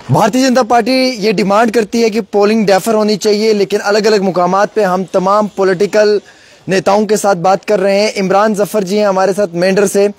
Bharatiya Janata party ये demand करती है कि पोलिंग डेफर होनी चाहिए, लेकिन अलग अलग मुकामात पे हम तमाम पॉलिटिकल नेताओं के साथ बात कर रहे हैं। इमरान जफर जी हैं हमारे साथ मेंढर से,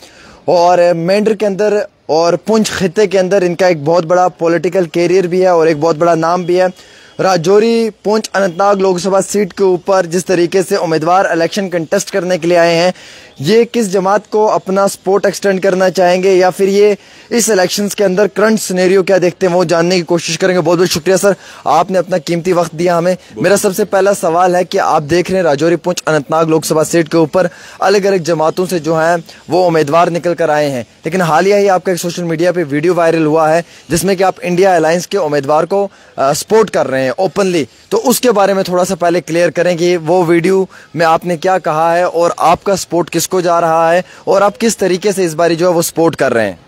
और मेंढर के अंदर और पुंछ खिते के अंदर इनका एक बहुत बड़ा पॉलिटिकल कैरियर भी है और एक बहुत बड़ा नाम भी है। राजौरी पुंछ अनंतनाग लोकसभा सीट के ऊपर जिस तरीके से उम्मीदवार इलेक्शन कंटेस्ट करने के लिए आए हैं, ये किस जमात को अपना सपोर्ट एक्सटेंड करना चाहेंगे या फिर ये इस इलेक्शंस के अंदर करंट सिनेरियो क्या देखते हैं वो जानने की कोशिश करेंगे। बहुत बहुत शुक्रिया सर, आपने अपना कीमती वक्त दिया हमें। मेरा सबसे पहला सवाल है कि आप देख रहे हैं राजौरी पुंछ अनंतनाग लोकसभा सीट के ऊपर अलग अलग जमातों से जो हैं वो उम्मीदवार निकल कर आए हैं, लेकिन हालिया ही आपका एक सोशल मीडिया पे वीडियो वायरल हुआ है जिसमें कि आप इंडिया अलायंस के उम्मीदवार को सपोर्ट कर रहे हैं ओपनली, तो उसके बारे में थोड़ा सा पहले क्लियर करें कि वो वीडियो में आपने क्या कहा है और आपका सपोर्ट किसको जा रहा है और आप किस तरीके से इस बारी जो है वो सपोर्ट कर रहे हैं।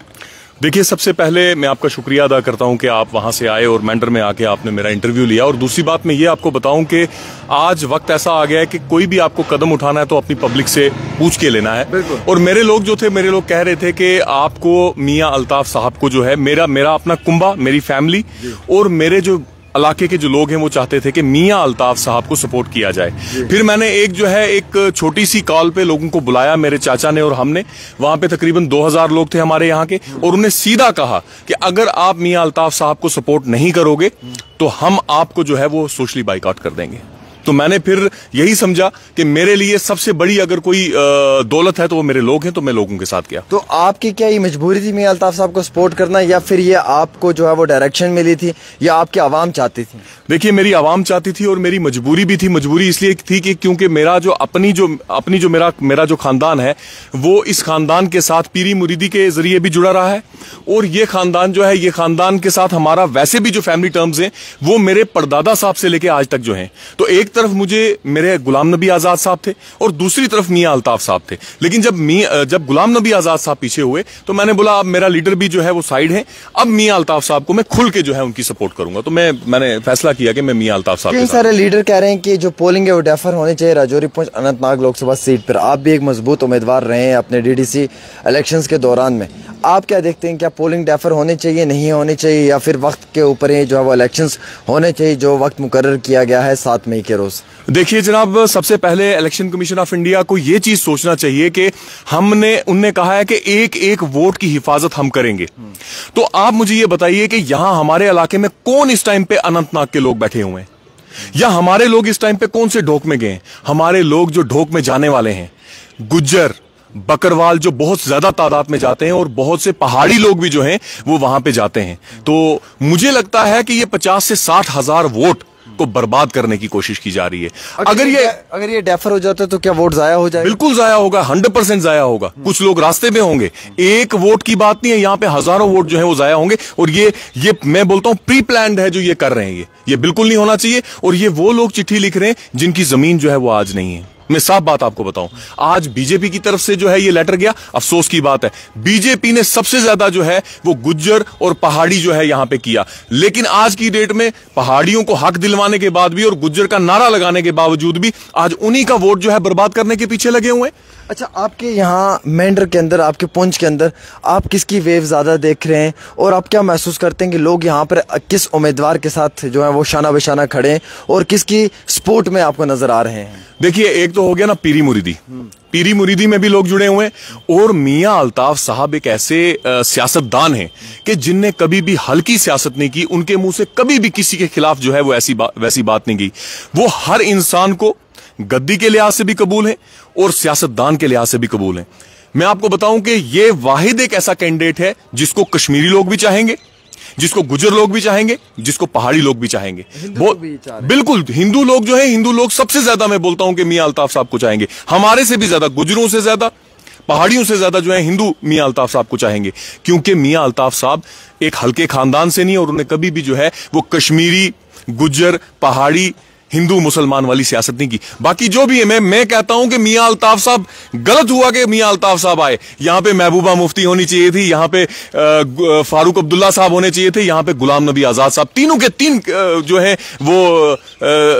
देखिए, सबसे पहले मैं आपका शुक्रिया अदा करता हूं कि आप वहां से आए और मेंढर में आके आपने मेरा इंटरव्यू लिया। और दूसरी बात मैं ये आपको बताऊं कि आज वक्त ऐसा आ गया है कि कोई भी आपको कदम उठाना है तो अपनी पब्लिक से पूछ के लेना है। और मेरे लोग जो थे, मेरे लोग कह रहे थे कि आपको मियां अल्ताफ साहब को जो है मेरा अपना कुंबा, मेरी फैमिली और मेरे जो इलाके के जो लोग हैं वो चाहते थे कि मियां अल्ताफ साहब को सपोर्ट किया जाए। फिर मैंने एक छोटी सी कॉल पे लोगों को बुलाया, मेरे चाचा ने और हमने। वहां पे तकरीबन 2000 लोग थे हमारे यहाँ के, और उन्हें सीधा कहा कि अगर आप मियां अल्ताफ साहब को सपोर्ट नहीं करोगे तो हम आपको जो है वो सोशली बाइकआउट कर देंगे। तो मैंने फिर यही समझा कि मेरे लिए सबसे बड़ी अगर कोई दौलत है तो वो मेरे लोग हैं, तो मैं लोगों के साथ गया। तो आपकी क्या ये मजबूरी थी मियां अल्ताफ साहब को सपोर्ट करना, या फिर ये आपको जो है वो डायरेक्शन मिली थी या आपकी आवाम चाहती थी? देखिए, मेरी आवाम चाहती थी और मेरी मजबूरी भी थी। मजबूरी इसलिए थी कि क्योंकि मेरा जो मेरा जो खानदान है वो इस खानदान के साथ पीरी मुरीदी के जरिए भी जुड़ा रहा है, और ये खानदान जो है, ये खानदान के साथ हमारा वैसे भी जो फैमिली टर्म्स हैं वो मेरे परदादा साहब से लेके आज तक जो हैं। तो एक तरफ मुझे मेरे गुलाम नबी आजाद साहब थे और दूसरी तरफ मियां अल्ताफ साहब थे। लेकिन जब गुलाम नबी आजाद साहब पीछे हुए तो मैंने बोला अब मेरा लीडर भी जो है वो साइड है, अब मियां अल्ताफ साहब को मैं खुल के जो है उनकी सपोर्ट करूंगा। तो मैंने फैसला किया कि मैं मियां अल्ताफ साहब। कई सारे लीडर कह रहे हैं कि जो पोलिंग है वो डेफर होनी चाहिए राजौरी पुंछ अनंतनाग लोकसभा सीट पर। आप भी एक मजबूत उम्मीदवार रहे हैं अपने डीडीसी इलेक्शंस के दौरान में, आप क्या देखते हैं, क्या पोलिंग डेफर होनी चाहिए, नहीं होनी चाहिए, या फिर वक्त के ऊपर ही जो है वो इलेक्शंस होने चाहिए जो वक्त मुकर्रर किया गया है 7 मई के रोज? देखिए जनाब, सबसे पहले इलेक्शन कमीशन ऑफ इंडिया को यह चीज सोचना चाहिए कि उनने कहा है कि एक एक वोट की हिफाजत हम करेंगे। तो आप मुझे ये बताइए कि यहां हमारे इलाके में कौन इस टाइम पे अनंतनाग के लोग बैठे हुए हैं, या हमारे लोग इस टाइम पे कौन से ढोक में गए? हमारे लोग जो ढोक में जाने वाले हैं, गुज्जर, बकरवाल, जो बहुत ज्यादा तादाद में जाते हैं, और बहुत से पहाड़ी लोग भी जो हैं वो वहां पे जाते हैं। तो मुझे लगता है कि ये 50 से 60 हजार वोट को बर्बाद करने की कोशिश की जा रही है। अगर ये डेफर हो जाता है तो क्या वोट जाया हो जाएगा? बिल्कुल जाया होगा, 100% जाया होगा। कुछ लोग रास्ते में होंगे, एक वोट की बात नहीं है, यहाँ पे हजारों वोट जो है वो जाया होंगे। और ये मैं बोलता हूं प्री प्लान्ड है जो ये कर रहे हैं, ये बिल्कुल नहीं होना चाहिए। और ये वो लोग चिट्ठी लिख रहे हैं जिनकी जमीन जो है वो आज नहीं है। मैं साफ बात आपको बताऊं, आज बीजेपी की तरफ से जो है ये लेटर गया, अफसोस की बात है बीजेपी ने सबसे ज्यादा जो है वो गुज्जर और पहाड़ी जो है यहां पे किया। लेकिन आज की डेट में पहाड़ियों को हक दिलवाने के बाद भी और गुज्जर का नारा लगाने के बावजूद भी आज उन्हीं का वोट जो है बर्बाद करने के पीछे लगे हुए। अच्छा, आपके यहाँ मेंढर के अंदर, आपके पुंछ के अंदर आप किसकी वेव ज्यादा देख रहे हैं, और आप क्या महसूस करते हैं कि लोग यहाँ पर किस उम्मीदवार के साथ जो है वो शाना बेशाना खड़े हैं और किसकी सपोर्ट में आपको नजर आ रहे हैं? देखिए, एक तो हो गया ना पीरी मुरीदी, पीरी मुरीदी में भी लोग जुड़े हुए हैं, और मियां अल्ताफ साहब एक ऐसे सियासतदान हैं कि जिनने कभी भी हल्की सियासत नहीं की। उनके मुंह से कभी भी किसी के खिलाफ जो है वो वैसी बात नहीं की। वो हर इंसान को गद्दी के लिहाज से भी कबूल है और सियासतदान के लिहाज से भी कबूल है। मैं आपको बताऊं कि ये वाहिद एक ऐसा कैंडिडेट है जिसको कश्मीरी लोग भी चाहेंगे, जिसको गुजर लोग भी चाहेंगे, जिसको पहाड़ी लोग भी चाहेंगे। बिल्कुल, हिंदू लोग जो है, हिंदू लोग सबसे ज्यादा मैं बोलता हूं कि मियां अल्ताफ साहब को चाहेंगे। हमारे से भी ज्यादा, गुजरों से ज्यादा, पहाड़ियों से ज्यादा जो है हिंदू मियां अल्ताफ साहब को चाहेंगे, क्योंकि मियां अल्ताफ साहब एक हल्के खानदान से नहीं, और उन्हें कभी भी जो है वो कश्मीरी, गुज्जर, पहाड़ी हिंदू मुसलमान वाली सियासत नहीं की। बाकी जो भी है, मैं कहता हूं कि मियां अल्ताफ साहब, गलत हुआ कि मियां अल्ताफ साहब आए। यहां पे महबूबा मुफ्ती होनी चाहिए थी, यहां पे फारूक अब्दुल्ला साहब होने चाहिए थे, यहां पे गुलाम नबी आजाद साहब, तीनों के तीन जो है वो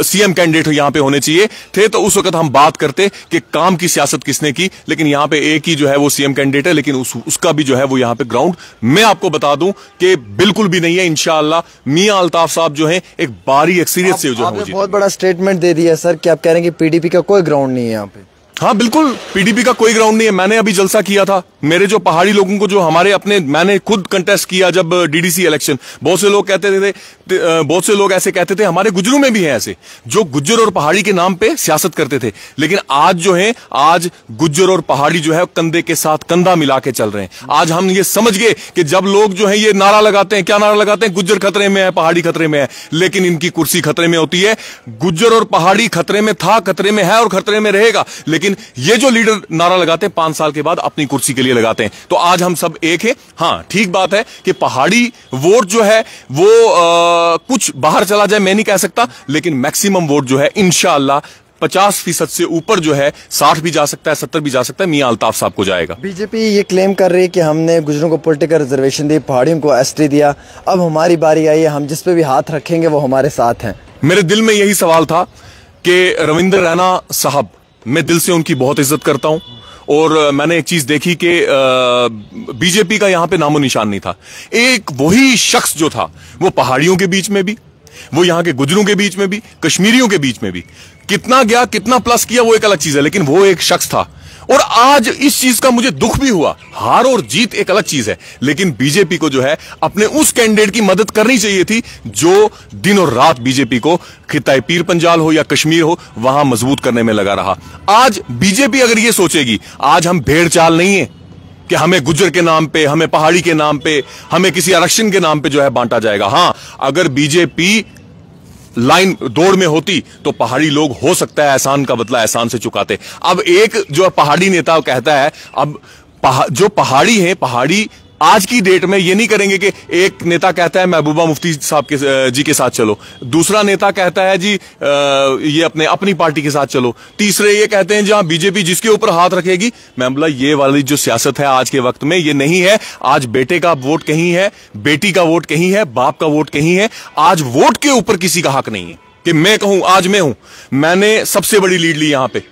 सीएम कैंडिडेट यहां पे होने चाहिए थे। तो उस वक्त हम बात करते कि काम की सियासत किसने की, लेकिन यहां पे एक ही जो है वो सीएम कैंडिडेट है, लेकिन उसका भी जो है वो यहां पे ग्राउंड मैं आपको बता दूं कि बिल्कुल भी नहीं है। इंशाअल्लाह मियां अल्ताफ साहब जो है एक बारी एक्सीरियत से जो है, बहुत बड़ा स्टेटमेंट दे दिया सर कि आप कह रहे हैं कि पीडीपी का कोई ग्राउंड नहीं है यहाँ पे। हाँ बिल्कुल, पीडीपी का कोई ग्राउंड नहीं है। मैंने अभी जलसा किया था, मेरे जो पहाड़ी लोगों को जो हमारे अपने, मैंने खुद कंटेस्ट किया जब डीडीसी इलेक्शन। बहुत से लोग कहते थे, बहुत से लोग ऐसे कहते थे, हमारे गुज्जरों में भी हैं ऐसे जो गुज्जर और पहाड़ी के नाम पे सियासत करते थे। लेकिन आज जो है, आज गुज्जर और पहाड़ी जो है कंधे के साथ कंधा मिला के चल रहे हैं। आज हम ये समझ गए कि जब लोग जो है ये नारा लगाते हैं, क्या नारा लगाते हैं, गुज्जर खतरे में है, पहाड़ी खतरे में है, लेकिन इनकी कुर्सी खतरे में होती है। गुज्जर और पहाड़ी खतरे में था, खतरे में है और खतरे में रहेगा। लेकिन ये जो लीडर नारा लगाते हैं 5 साल के बाद अपनी कुर्सी के लिए लगाते हैं। तो आज हम सब एक हैं। हाँ ठीक बात है कि पहाड़ी वोट जो है वो कुछ बाहर चला जाए, मैं नहीं कह सकता, लेकिन मैक्सिमम वोट जो है इंशाअल्लाह 50% से ऊपर जो है, 60 भी जा सकता है, 70 भी जा सकता है, मियां अल्ताफ साहब को जाएगा। बीजेपी ये क्लेम कर रही है कि हमने गुजरों को पॉलिटिकल रिजर्वेशन दी, पहाड़ियों को एसटी दिया, अब हमारी बारी आई है, हम जिस पे भी हाथ रखेंगे वो हमारे साथ हैं। मेरे दिल में यही सवाल था कि रविंद्र रैना साहब, मैं दिल से उनकी बहुत इज्जत करता हूं, और मैंने एक चीज देखी कि बीजेपी का यहां पे नामो निशान नहीं था। एक वही शख्स जो था वो पहाड़ियों के बीच में भी, वो यहां के गुजरों के बीच में भी, कश्मीरियों के बीच में भी कितना गया, कितना प्लस किया, वो एक अलग चीज है, लेकिन वो एक शख्स था। और आज इस चीज का मुझे दुख भी हुआ। हार और जीत एक अलग चीज है, लेकिन बीजेपी को जो है अपने उस कैंडिडेट की मदद करनी चाहिए थी जो दिन और रात बीजेपी को, खिताए पीर पंजाल हो या कश्मीर हो, वहां मजबूत करने में लगा रहा। आज बीजेपी अगर ये सोचेगी, आज हम भेड़ चाल नहीं है कि हमें गुज्जर के नाम पे, हमें पहाड़ी के नाम पे, हमें किसी आरक्षण के नाम पे जो है बांटा जाएगा। हां, अगर बीजेपी लाइन दौड़ में होती तो पहाड़ी लोग हो सकता है एहसान का बदला एहसान से चुकाते। अब एक जो पहाड़ी नेता कहता है, अब जो पहाड़ी है, पहाड़ी आज की डेट में ये नहीं करेंगे कि एक नेता कहता है महबूबा मुफ्ती साहब के जी के साथ चलो, दूसरा नेता कहता है जी ये अपनी पार्टी के साथ चलो, तीसरे ये कहते हैं जहां बीजेपी जिसके ऊपर हाथ रखेगी। मैं बोला ये वाली जो सियासत है आज के वक्त में ये नहीं है। आज बेटे का वोट कहीं है, बेटी का वोट कहीं है, बाप का वोट कहीं है। आज वोट के ऊपर किसी का हक नहीं है कि मैं कहूं आज मैं हूं, मैंने सबसे बड़ी लीड ली, यहां पे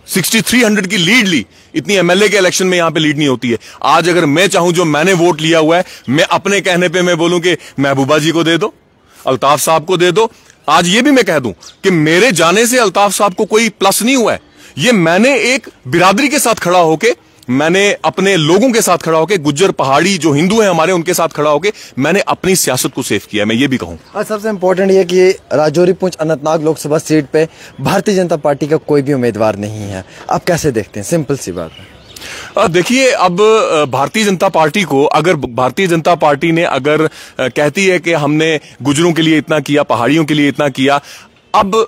6300 की लीड ली। इतनी एमएलए के इलेक्शन में यहां पे लीड नहीं होती है। आज अगर मैं चाहूं, जो मैंने वोट लिया हुआ है, मैं अपने कहने पे मैं बोलूं कि महबूबा जी को दे दो, अल्ताफ साहब को दे दो। आज ये भी मैं कह दूं कि मेरे जाने से अल्ताफ साहब को कोई प्लस नहीं हुआ है। ये मैंने एक बिरादरी के साथ खड़ा होके, मैंने अपने लोगों के साथ खड़ा होकर, गुज्जर पहाड़ी जो हिंदू हैं हमारे, उनके साथ खड़ा होकर मैंने अपनी सियासत को सेव किया। मैं ये भी कहूं, और सबसे इंपॉर्टेंट ये कि राजौरी पुंछ अनंतनाग लोकसभा सीट पे भारतीय जनता पार्टी का कोई भी उम्मीदवार नहीं है। आप कैसे देखते हैं? सिंपल सी बात है। देखिए, अब भारतीय जनता पार्टी को, अगर भारतीय जनता पार्टी ने अगर कहती है कि हमने गुज्जरों के लिए इतना किया, पहाड़ियों के लिए इतना किया, अब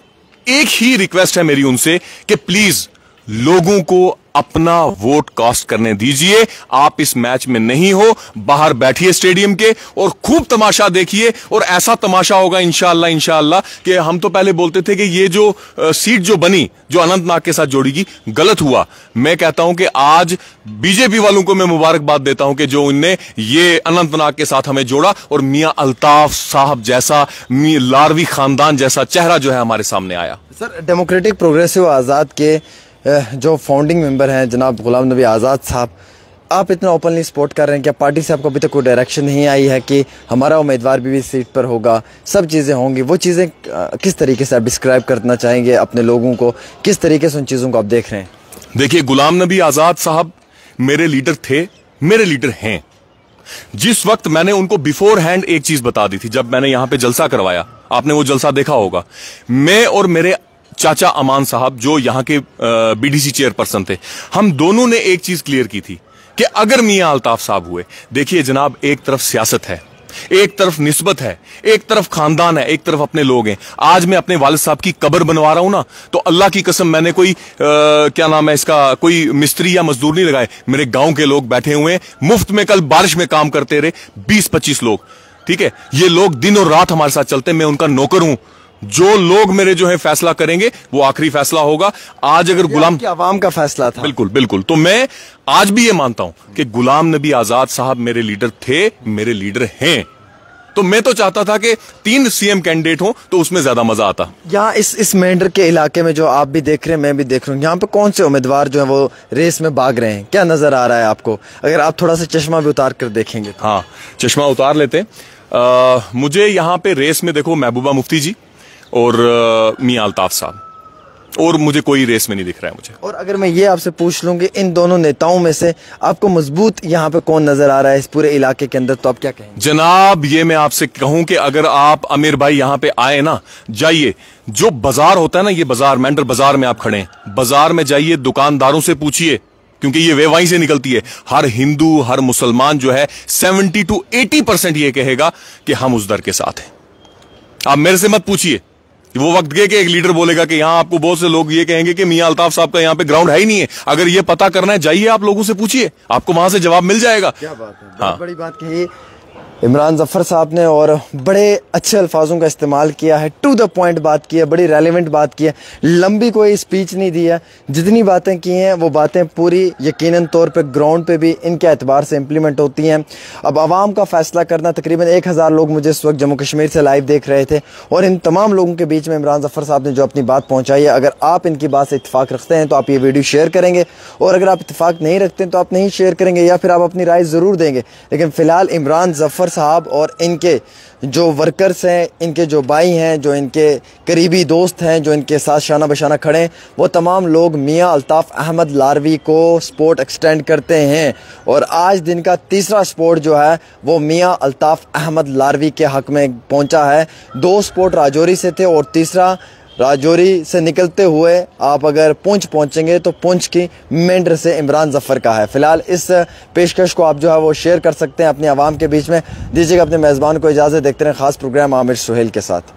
एक ही रिक्वेस्ट है मेरी उनसे कि प्लीज लोगों को अपना वोट कास्ट करने दीजिए। आप इस मैच में नहीं हो, बाहर बैठिए स्टेडियम के और खूब तमाशा देखिए। और ऐसा तमाशा होगा इंशाअल्लाह कि हम तो पहले बोलते थे कि ये जो सीट जो बनी, जो अनंतनाग के साथ जोड़ेगी, गलत हुआ। मैं कहता हूं कि आज बीजेपी वालों को मैं मुबारकबाद देता हूं कि जो इनने ये अनंतनाग के साथ हमें जोड़ा और मियां अल्ताफ साहब जैसा, लारवी खानदान जैसा चेहरा जो है हमारे सामने आया। सर, डेमोक्रेटिक प्रोग्रेसिव आजाद के जो फाउंडिंग मेंबर हैं जनाब गुलाम नबी आज़ाद साहब, आप इतना ओपनली सपोर्ट कर रहे हैं, क्या पार्टी से आपको अभी तक कोई डायरेक्शन नहीं आई है कि हमारा उम्मीदवार भी सीट पर होगा, सब चीज़ें होंगी? वो चीज़ें किस तरीके से आप डिस्क्राइब करना चाहेंगे अपने लोगों को, किस तरीके से उन चीज़ों को आप देख रहे हैं? देखिए, गुलाम नबी आज़ाद साहब मेरे लीडर थे, मेरे लीडर हैं। जिस वक्त मैंने उनको बिफोर हैंड एक चीज बता दी थी, जब मैंने यहां पे जलसा करवाया, आपने वो जलसा देखा होगा, मैं और मेरे चाचा अमान साहब जो यहाँ के बीडीसी चेयरपर्सन थे, हम दोनों ने एक चीज क्लियर की थी कि अगर मियां अल्ताफ साहब हुए, देखिए जनाब, एक तरफ सियासत है, एक तरफ निस्बत है, एक तरफ खानदान है, एक तरफ अपने लोग हैं। आज मैं अपने वालिद साहब की कब्र बनवा रहा हूं ना, तो अल्लाह की कसम मैंने कोई क्या नाम है इसका, कोई मिस्त्री या मजदूर नहीं लगाए। मेरे गांव के लोग बैठे हुए हैं, मुफ्त में कल बारिश में काम करते रहे 20-25 लोग, ठीक है। ये लोग दिन और रात हमारे साथ चलते हैं, मैं उनका नौकर हूं, जो लोग मेरे जो है फैसला करेंगे वो आखिरी फैसला होगा। आज अगर गुलाम आवाम का फैसला था, बिल्कुल बिल्कुल, तो मैं आज भी ये मानता हूं कि गुलाम नबी आजाद साहब मेरे लीडर थे, मेरे लीडर हैं। तो मैं तो चाहता था कि 3 सीएम कैंडिडेट हो तो उसमें ज्यादा मजा आता। यहाँ इस मेंढर के इलाके में जो आप भी देख रहे हैं, मैं भी देख रहा हूँ, यहाँ पे कौन से उम्मीदवार जो है वो रेस में भाग रहे हैं, क्या नजर आ रहा है आपको? अगर आप थोड़ा सा चश्मा भी उतार कर देखेंगे तो। हाँ, चश्मा उतार लेते। मुझे यहाँ पे रेस में देखो महबूबा मुफ्ती जी और मियां अल्ताफ साहब, और मुझे कोई रेस में नहीं दिख रहा है मुझे। और अगर मैं ये आपसे पूछ लूँ कि इन दोनों नेताओं में से आपको मजबूत यहाँ पे कौन नजर आ रहा है इस पूरे इलाके के अंदर, तो आप क्या कहेंगे? जनाब, ये मैं आपसे कहूं कि अगर आप आमिर भाई यहाँ पे आए ना, जाइए, जो बाजार होता है ना, ये बाजार मेंढर बाजार में आप खड़े हैं, बाजार में जाइए, दुकानदारों से पूछिए, क्योंकि ये वे वहीं से निकलती है। हर हिंदू, हर मुसलमान जो है 70 to 80% ये कहेगा कि हम उस दर के साथ हैं। आप मेरे से मत पूछिए, वो वक्त गए कि एक लीडर बोलेगा कि यहां आपको बहुत से लोग ये कहेंगे कि मियां अल्ताफ साहब का यहां पे ग्राउंड है ही नहीं है। अगर ये पता करना है, जाइए, आप लोगों से पूछिए, आपको वहां से जवाब मिल जाएगा। क्या बात है, बहुत बड़ी बात कही इमरान जफर साहब ने, और बड़े अच्छे अल्फाजों का इस्तेमाल किया है, टू द पॉइंट बात की है, बड़ी रेलेवेंट बात की है, लंबी कोई स्पीच नहीं दी है। जितनी बातें की हैं वो बातें पूरी यकीनन तौर पे ग्राउंड पे भी इनके एतबार से इम्प्लीमेंट होती हैं। अब आवाम का फैसला करना, तकरीबन 1000 लोग मुझे इस वक्त जम्मू कश्मीर से लाइव देख रहे थे, और इन तमाम लोगों के बीच में इमरान जफर साहब ने जो अपनी बात पहुँचाई है, अगर आप इनकी बात से इत्तेफाक रखते हैं तो आप ये वीडियो शेयर करेंगे, और अगर आप इत्तेफाक नहीं रखते हैं तो आप नहीं शेयर करेंगे, या फिर आप अपनी राय ज़रूर देंगे। लेकिन फ़िलहाल इमरान जफर साहब और इनके जो वर्कर्स हैं, इनके जो भाई हैं, जो इनके करीबी दोस्त हैं, जो इनके साथ शाना बशाना खड़े हैं, वो तमाम लोग मियां अल्ताफ़ अहमद लारवी को सपोर्ट एक्सटेंड करते हैं। और आज दिन का तीसरा सपोर्ट जो है वो मियां अल्ताफ़ अहमद लारवी के हक़ में पहुंचा है। 2 सपोर्ट राजौरी से थे और तीसरा राजौरी से निकलते हुए आप अगर पुंछ पहुंचेंगे तो पुंछ की मेंढर से इमरान जफर का है। फिलहाल इस पेशकश को आप जो है वो शेयर कर सकते हैं अपनी आवाम के बीच में। दीजिएगा अपने मेज़बान को इजाज़त, देखते रहें खास प्रोग्राम आमिर सुहेल के साथ।